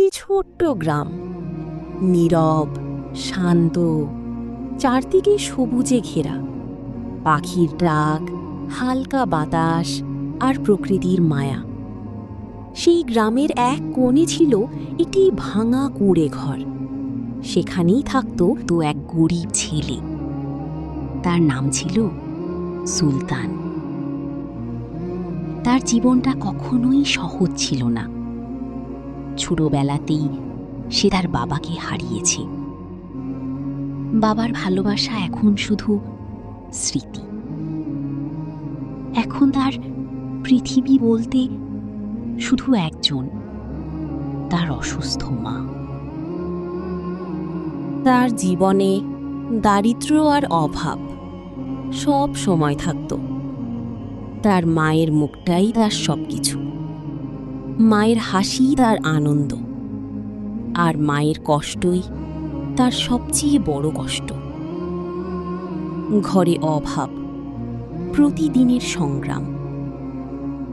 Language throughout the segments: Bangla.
একটি ছোট্ট গ্রাম, নীরব, শান্ত, চারদিকে সবুজে ঘেরা। পাখির ডাক, হালকা বাতাস আর প্রকৃতির মায়া। সেই গ্রামের এক কোণে ছিল একটি ভাঙা কুঁড়ে ঘর। সেখানেই থাকত এক গরিব ছেলে। তার নাম ছিল সুলতান। তার জীবনটা কখনোই সহজ ছিল না। ছোটবেলাতেই সে তার বাবাকে হারিয়েছে। বাবার ভালোবাসা এখন শুধু স্মৃতি। এখন তার পৃথিবী বলতে শুধু একজন, তার অসুস্থ মা। তার জীবনে দারিদ্র্য আর অভাব সব সময় থাকত। তার মায়ের মুখটাই তার সবকিছু। মায়ের হাসি তার আনন্দ, আর মায়ের কষ্টই তার সবচেয়ে বড় কষ্ট। ঘরে অভাব, প্রতিদিনের সংগ্রাম।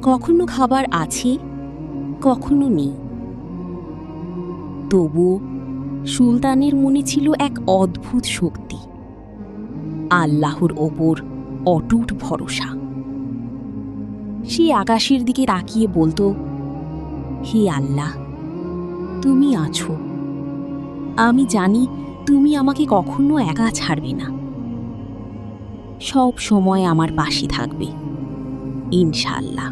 কখনো খাবার আছে, কখনো নেই। তবু সুলতানের মনে ছিল এক অদ্ভুত শক্তি, আল্লাহর ওপর অটুট ভরসা। সে আকাশের দিকে তাকিয়ে বলতো, হে আল্লাহ, তুমি আছো। আমি জানি তুমি আমাকে কখনো একা ছাড়বে না। সব সময় আমার পাশে থাকবে, ইনশাআল্লাহ।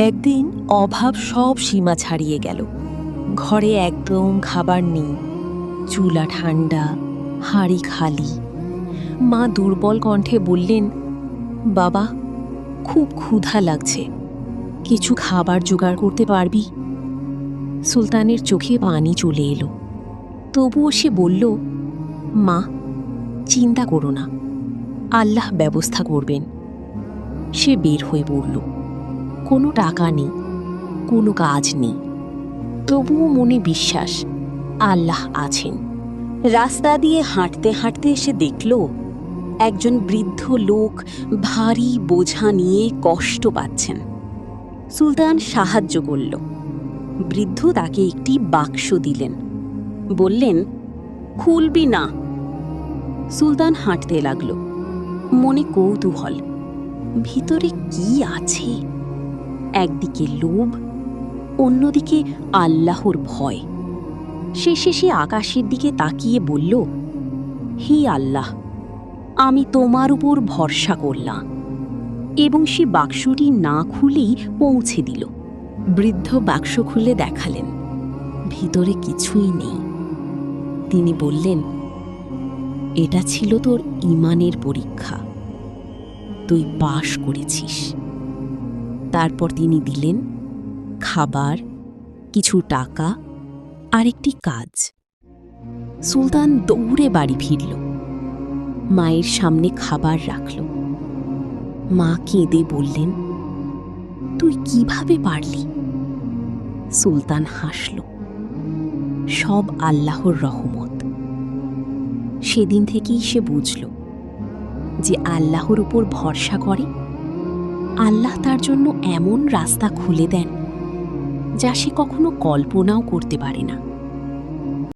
একদিন অভাব সব সীমা ছাড়িয়ে গেল। ঘরে একদম খাবার নেই, চুলা ঠান্ডা, হাঁড়ি খালি। মা দুর্বল কণ্ঠে বললেন, বাবা, খুব ক্ষুধা লাগছে, কিছু খাবার জোগাড় করতে পারবি? সুলতানের চোখে পানি চলে এলো। তবুও সে বলল, মা, চিন্তা করো না, আল্লাহ ব্যবস্থা করবেন। সে বের হয়ে পড়ল। কোনো টাকা নেই, কোনো কাজ নেই, তবুও মনে বিশ্বাস, আল্লাহ আছেন। রাস্তা দিয়ে হাঁটতে হাঁটতে সে দেখল একজন বৃদ্ধ লোক ভারী বোঝা নিয়ে কষ্ট পাচ্ছেন। সুলতান সাহায্য করল। বৃদ্ধ তাকে একটি বাক্স দিলেন, বললেন, খুলবি না। সুলতান হাঁটতে লাগল, মনে কৌতূহল, ভিতরে কি আছে। একদিকে লোভ, অন্যদিকে আল্লাহর ভয়। শেষে সে আকাশের দিকে তাকিয়ে বলল, হে আল্লাহ, আমি তোমার উপর ভরসা করলাম। এবং সে বাক্সটি না খুলেই পৌঁছে দিল। বৃদ্ধ বাক্স খুলে দেখালেন, ভিতরে কিছুই নেই। তিনি বললেন, এটা ছিল তোর ঈমানের পরীক্ষা, তুই পাশ করেছিস। তারপর তিনি দিলেন খাবার, কিছু টাকা আর একটি কাজ। সুলতান দৌড়ে বাড়ি ফিরল, মায়ের সামনে খাবার রাখল। মা কেঁদে বললেন, তুই কিভাবে পারলি? সুলতান হাসল, সব আল্লাহর রহমত। সেদিন থেকেই সে বুঝল যে আল্লাহর উপর ভরসা করে, আল্লাহ তার জন্য এমন রাস্তা খুলে দেন যা সে কখনো কল্পনাও করতে পারে না।